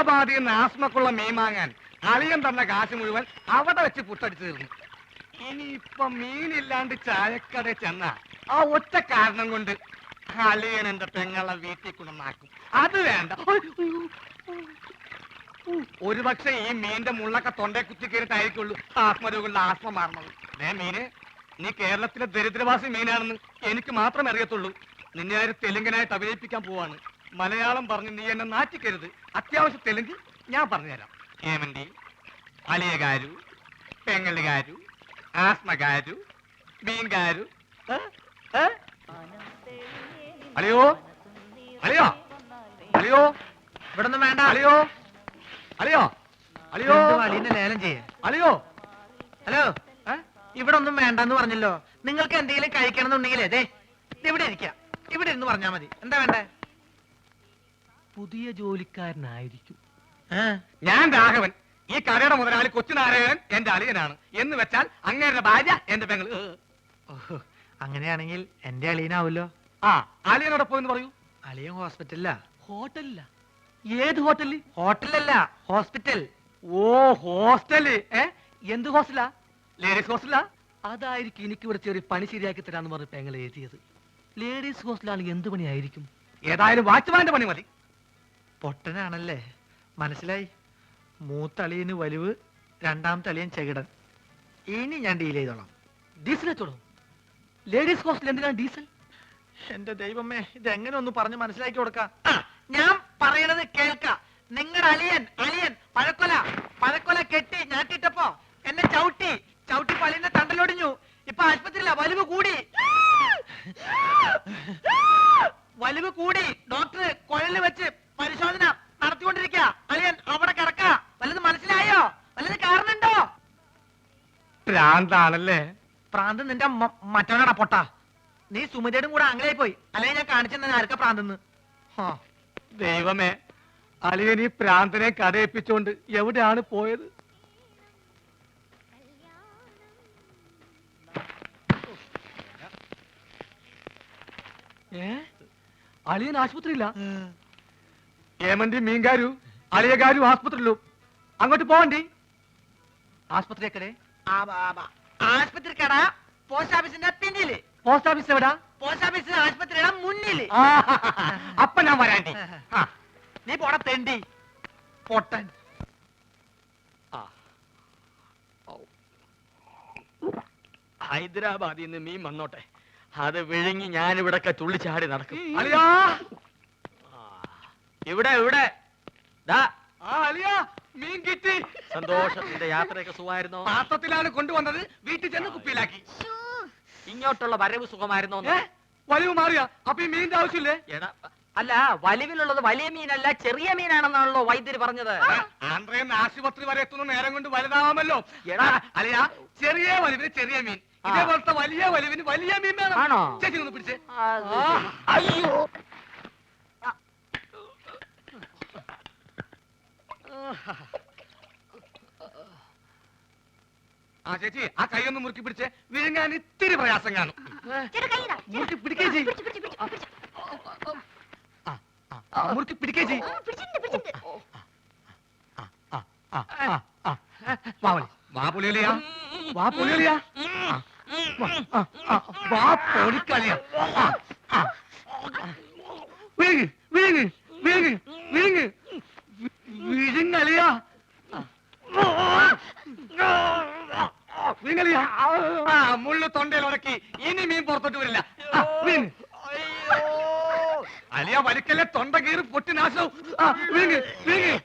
ഹൈദരാബാദിൽ ആസ്മക്കുള്ള മീൻ വാങ്ങാൻ അളിയൻ തന്ന കാശ് മുഴുവൻ അവിടെ വെച്ച് പുട്ടടിച്ചു തീർന്നു. ഇനിയിപ്പൊ മീനില്ലാണ്ട് ചായക്കട ചെന്ന ആ ഒറ്റ കാരണം കൊണ്ട് അളിയൻ എന്റെ പെങ്ങളെ വീട്ടിൽ കൊണ്ടുവന്നാക്കും. അത് വേണ്ട. ഒരുപക്ഷെ ഈ മീന്റെ മുള്ളൊക്കെ തൊണ്ടേ കുത്തി കയറിട്ടായിരിക്കുള്ളൂ ആത്മരോഗങ്ങളുടെ ആത്മ മാറണത്. മീന്, നീ കേരളത്തിലെ ദരിദ്രവാസി മീനാണെന്ന് എനിക്ക് മാത്രമേ അറിയത്തുള്ളൂ. നിന്നെ ആര് തെലുങ്കനായിട്ട് അഭിനയിപ്പിക്കാൻ പോവാണ്. മലയാളം പറഞ്ഞ് നീ എന്നെ നാറ്റിക്കരുത്. അത്യാവശ്യം തെലുങ്ക് ഞാൻ പറഞ്ഞുതരാം. ఏమండి అలియ గారు, పెంగళి గారు, ఆస్మ గారు, బీన్ గారు. అలియో అలియో అలియో ഇവിടൊന്നും വേണ്ട. അലിയോ അലിയോ അലിയോ അലീനെ ലേലം ചെയ്യേ. അലിയോ ഹലോ, ഇവിടെ ഒന്നും വേണ്ടെന്ന് പറഞ്ഞല്ലോ. നിങ്ങൾക്ക് എന്തെങ്കിലും കഴിക്കണം എന്നുണ്ടെങ്കിലേ ദേ ഇവിടെ ഇരിക്കാം. ഇവിടെ ഇരുന്ന് പറഞ്ഞാ മതി. എന്താ വേണ്ടേ? പുതിയ ജോലിക്കാരനായിരിക്കും. ഞാൻ രാഘവൻ. ഈ കടയുടെ മുതലാളി കൊച്ചുനാരായണൻ എന്റെ അളിയനാണ്. എന്ന് വെച്ചാൽ അങ്ങേരുടെ ഭാര്യ എന്റെ പെങ്ങൾ. അങ്ങനെയാണെങ്കിൽ എന്റെ അളിയനാവല്ലോ. ആ, അളിയനോടൊപ്പം എന്ന് പറയൂ. അളിയൻ ഹോസ്പിറ്റലിലാ. ഹോട്ടലില്ല? ഏത് ഹോട്ടലിൽ? ഹോട്ടലല്ല, ഹോസ്പിറ്റൽ. ഓ, ഹോസ്റ്റല്. എന്ത് ഹോസ്റ്റലാ? ലേഡീസ് ഹോസ്റ്റലാ? അതായിരിക്കും എനിക്കിവിടെ ചെറിയ പണി ശരിയാക്കി തരാന്ന് പറഞ്ഞ് പെങ്ങൾ എഴുതിയത്. ലേഡീസ് ഹോസ്റ്റലാണ്. എന്ത് പണിയായിരിക്കും? ഏതായാലും വാച്ച്മാന്റെ പണി മതി. പൊട്ടനാണല്ലേ, മനസ്സിലായി. മൂത്തളിയന് വലിവ്, രണ്ടാമത്തെ അളിയൻ ചെകിടൻ. ഇനി ഞാൻ ഡീൽ ചെയ്തോളാം. ഡീസൽ വെച്ചോളൂ. ലേഡീസ് ഹോസ്റ്റൽ എന്തിനാണ് ഡീസൽ? എന്റെ ദൈവമേ, ഇതെങ്ങനെ ഒന്ന് പറഞ്ഞ് മനസ്സിലാക്കി കൊടുക്കാം. ഞാൻ പറയണത് കേൾക്ക. നിങ്ങളുടെ അളിയൻ പഴക്കൊല കെട്ടി ഞാട്ടിട്ടപ്പോ എന്നെ ചവിട്ടി പള്ളിന്റെ തണ്ടലൊടിഞ്ഞു. ഇപ്പൊ ആശുപത്രിയില്ല. വലിവ് കൂടി. ഡോക്ടർ കുഴലിൽ വെച്ച് പരിശോധന നടത്തിക്കൊണ്ടിരിക്കുക. അളിയൻ അവിടെ കിടക്ക. വല്ലത് മനസ്സിലായോ? വല്ലത് കാരണുണ്ടോ? പ്രാന്താണല്ലേ? പ്രാന്ത് നിന്റെ മറ്റവനാടാ പൊട്ട. നീ സുമതിയുടെ കൂടെ അങ്ങനെയായി പോയി. അല്ലെങ്കിൽ ഞാൻ കാണിച്ചെന്നെ ആർക്കാ പ്രാന്തെന്ന്. ദൈവമേ, അളിയൻ ഈ പ്രാന്തനെ കടയിപ്പിച്ചോണ്ട് എവിടെയാണ് പോയത്? അളിയൻ ആശുപത്രിയില്ല? ഏമന്റി മീൻകാരു അളിയകാരു ആസ്പത്രിയിലു. അങ്ങോട്ട് പോവണ്ടി. ആസ്പത്രി എക്കടെ? ആശുപത്രി കട പോസ്റ്റ് ഓഫീസിന്റെ പിന്നില്. പോസ്റ്റ് ഓഫീസ് എവിടാ? പോസ്റ്റ് ഓഫീസ് ആശുപത്രിയുടെ മുന്നില്. അപ്പൊ ഞാൻ വരാണ്ടി. നീ പോടാ തെണ്ടി പൊട്ടൻ. ഹൈദരാബാദിൽ നിന്ന് മീൻ വന്നോട്ടെ. അത് വിഴുങ്ങി ഞാനിവിടൊക്കെ തുള്ളിച്ചാടി നടക്കും. അളിയാ, ഇവിടെ മീൻ കിട്ടി. സന്തോഷത്തിന്റെ യാത്രയൊക്കെ സുഖമായിരുന്നോ? പാത്രത്തിലാണ് കൊണ്ടുവന്നത്. വീട്ടിൽ ചെന്ന് കുപ്പിയിലാക്കി. ഇങ്ങോട്ടുള്ള വരവ് സുഖമായിരുന്നോ? വലിവ് മാറിയ അപ്പൊ ഈ മീനിന്റെ ആവശ്യമില്ലേ? അല്ല, വലിവിലുള്ളത് വലിയ മീനല്ല, ചെറിയ മീനാണെന്നാണല്ലോ വൈദ്യര് പറഞ്ഞത്. ആന്ധ്രയിൽ ആശുപത്രി വരെ എത്തുന്ന നേരം കൊണ്ട് വലുതാവാമല്ലോ. അല്ലയാ, ചെറിയ വലിവിന് ചെറിയ മീൻ, ഇതേപോലത്തെ വലിയ വലിവിന് വലിയ മീൻ വേണം. ആണോ? ചേച്ചി ഒന്ന് പിടിച്ചേ. അയ്യോ, ആ ചേച്ചി, ആ കൈ ഒന്ന് മുറുക്കി പിടിച്ചേ. വിഴുങ്ങാൻ ഇത്തിരി പ്രയാസം കാണും. മുറുക്കി പിടിക്കേ ചെയ്. മുറുക്കി പിടിക്കേ ചെയ്. വാ പൊളിയലിയാ, വാ പൊളിയലിയാ, വാ പൊളിക്കളിയാ. വിഴുങ്ങ് വിഴുങ്ങ് വിഴുങ്ങ് വിഴുങ്ങ് വിഴുങ്ങലിയാ, വിഴുങ്ങലിയാ. മുള്ളു തൊണ്ടയിൽ ഉടക്കി. ഇനി മീൻ പുറത്തോട്ട് വരില്ല. അലിയ വലിക്കല്ലേ, തൊണ്ട കീറി പൊട്ടി നാശവും. വിഴുങ്ങ് വിഴുങ്ങ്.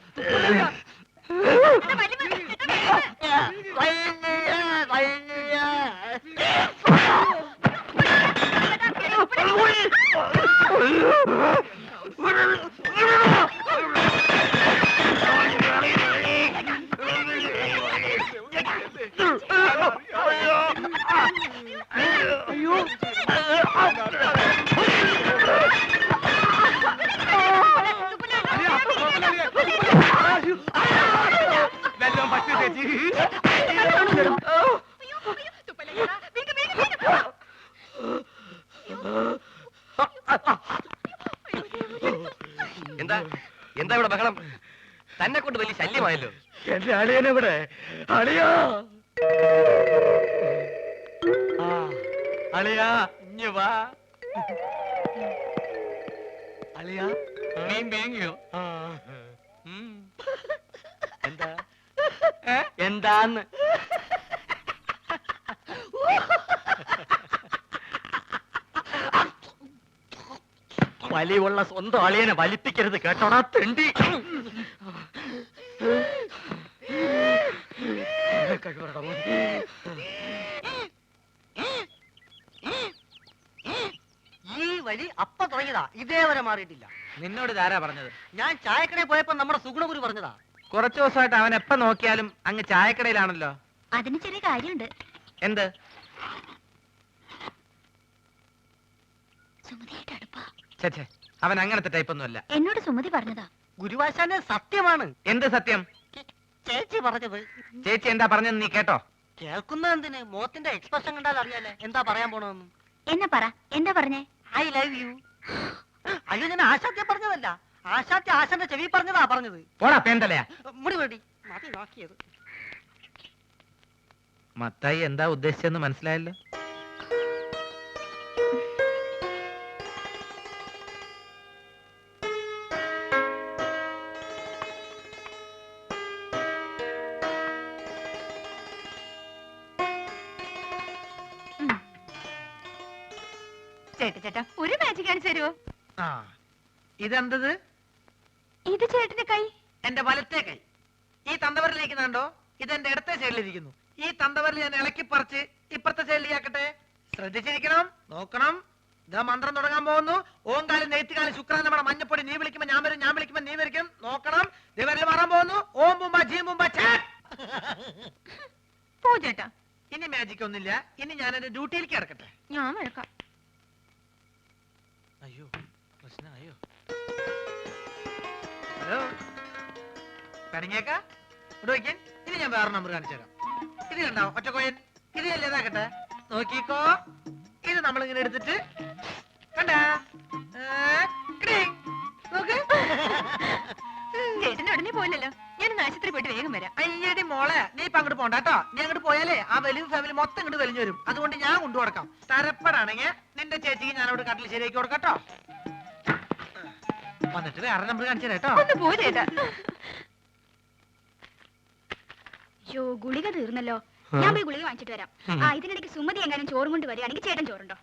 അയ്യോ, വെള്ളം പറ്റി ചേച്ചി. എന്താ എന്താ ഇവിടെ ബഹളം? തന്നെ കൊണ്ട് വലിയ ശല്യമായല്ലോ. എന്റെ അളിയനെവിടെ? അളിയാ, അളിയാ ഇഞ്ഞ് വാ. അളിയാ മീൻ വേങ്ങിയോ? എന്താ എന്താന്ന് വലിയുള്ള സ്വന്തം അളിയനെ വലിപ്പിക്കരുത് കേട്ടോടാ തെണ്ടി. ഈ വഴി അപ്പ തുടങ്ങിയതാ, ഇതേവരെ മാറിയിട്ടില്ല. നിന്നോട് ഇതാരാ പറഞ്ഞത്? ഞാൻ ചായക്കടയിൽ പോയപ്പോ നമ്മുടെ സുഗുണഗുരു പറഞ്ഞതാ. കുറച്ചു ദിവസമായിട്ട് അവൻ എപ്പ നോക്കിയാലും അങ്ങ് ചായക്കടയിലാണല്ലോ. അതിന് ചെറിയ കാര്യമുണ്ട്. എന്ത്? സുമതിയായിട്ട് അടുപ്പാ. ചേച്ചേ, അവൻ അങ്ങനത്തെ ടൈപ്പൊന്നും അല്ല. എന്നോട് സുമതി പറഞ്ഞതാ. ഗുരുവാശാന് സത്യമാണ്. എന്ത് സത്യം? ചേച്ചി പറഞ്ഞത്. ചേച്ചി എന്താ പറഞ്ഞെന്ന് നീ കേട്ടോ? കേൾക്കുന്ന എന്തിന്? മോത്തിന്റെ എക്സ്പ്രഷൻ കണ്ടാൽ അറിയാലേ എന്താ പറയാൻ പോണെന്ന്. എന്നാ പറ, എന്താ പറഞ്ഞേ? I love you. അയ്യോ, ഞാൻ ആശാത്യ പറഞ്ഞതല്ല, ആശാത്യ ആശാന്റെ ചെവി പറഞ്ഞതാ പറഞ്ഞത്. പോടാ പേന്തലയാ. മുടി വേടി മതി നോക്കിയത്. മത്തായി എന്താ ഉദ്ദേശിച്ചെന്ന് മനസ്സിലായല്ലോ. ചേട്ടാ ഒരു മാജിക് കാണിച്ചു തരുമോ? ആ, ഇതെന്തത്? ഇത് ചേട്ടന്റെ കൈ. എന്റെ വലത്തെ കൈ. ഈ തന്തവരിലേക്ക് കണ്ടോ? ഇതെന്റെ ഇടത്തെ സൈഡിലിരിക്കുന്നു. ഈ തന്തവരിൽ ഞാൻ ഇളക്കി പറിച്ച് ഇപ്പുറത്തെ സൈഡിലേക്കാക്കട്ടെ. ശ്രദ്ധിച്ചിരിക്കണം, നോക്കണം. ഇതാ മന്ത്രം തുടങ്ങാൻ പോകുന്നു. ഓങ്കാലം നെയ്ത്തുകാലം ശുക്രൻ നമ്മുടെ മഞ്ഞപ്പൊടി. നീ വിളിക്കുമ്പോ ഞാൻ വരും, ഞാൻ വിളിക്കുമ്പോ നീ വരിക്കും. നോക്കണം. ദിവരിൽ മാറാൻ പോകുന്നു. ഓം ബുംബ ജീം ബുംബ ചാറ്റ്. പോ ചേട്ടാ. ഇനി മാജിക് ഒന്നുമില്ല. ഇനി ഞാൻ എന്റെ ഡ്യൂട്ടിയിലേക്ക് കിടക്കട്ടെ. ഞാൻ വഴക്കാം. അയ്യോ, പ്രശ്നമായോ? ഹലോ, പണിങ്ങേക്ക ഇവിടെ വയ്ക്കാൻ. ഇനി ഞാൻ വേറെ നമ്പർ കാണിച്ചു തരാം. ഇത് കണ്ടോ ഒറ്റക്കോയൻ? ഇത് അല്ലേതാക്കട്ടെ, നോക്കിക്കോ. ഇത് നമ്മളിങ്ങനെ എടുത്തിട്ട് കണ്ടാ നോക്ക്. ചേട്ടന്റെ ഉടനെ പോയില്ലല്ലോ. ഞാൻ ആശുപത്രി പോയിട്ട് വേഗം വരാം. അയ്യടി മോളെ, നീ ഇപ്പൊ അങ്ങോട്ട് പോണ്ട കേട്ടോ. നീ അങ്ങോട്ട് പോയാലേ ആ വലിയ ഫാമിലി മൊത്തം ഇങ്ങോട്ട് വലിഞ്ഞു വരും. അതുകൊണ്ട് ഞാൻ കൊണ്ടു കൊടുക്കാം. തരപ്പെടാണെങ്കിൽ നിന്റെ ചേച്ചിക്ക് ഞാൻ അവിടെ കട്ടിൽ ശരിയാക്കി കൊടുക്കട്ടോ. വന്നിട്ട് വേറെ നമ്പർ കാണിച്ചു തരാം കേട്ടോ. ഒന്ന് പോ ചേട്ടാ. യോ, ഗുളിക തീർന്നല്ലോ. ഞാൻ പോയി ഗുളിക വാങ്ങിച്ചിട്ട് വരാം. ആ, ഇതിനിടയ്ക്ക് സുമതി എങ്ങാനും ചോറും കൊണ്ട് വരികയാണെങ്കിൽ ചേട്ടൻ ചോറുണ്ടോ?